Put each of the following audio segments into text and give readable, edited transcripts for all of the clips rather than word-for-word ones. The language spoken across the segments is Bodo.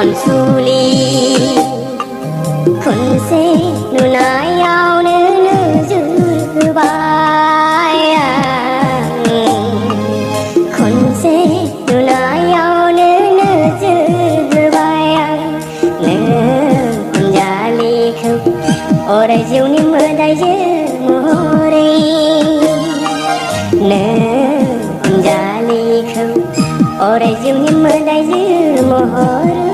อ่อนสุลีคนเสนุนายาวเนื้อจือบายคนเสนุนายาวเนื้อจือบายเนื้อคนยาลีเขาโอไรจิวนิมได้เยโมเรเนื้อคนยาลีเขาโอไรจิวนิมได้เยโมเร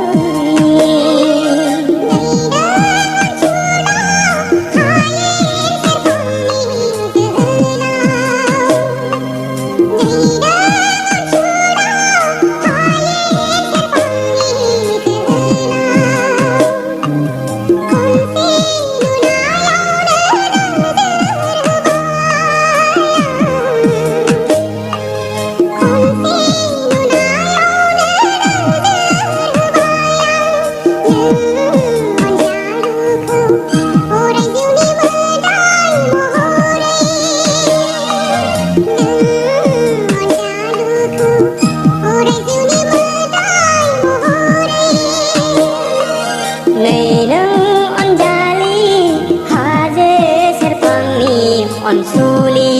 อ่อนสุลี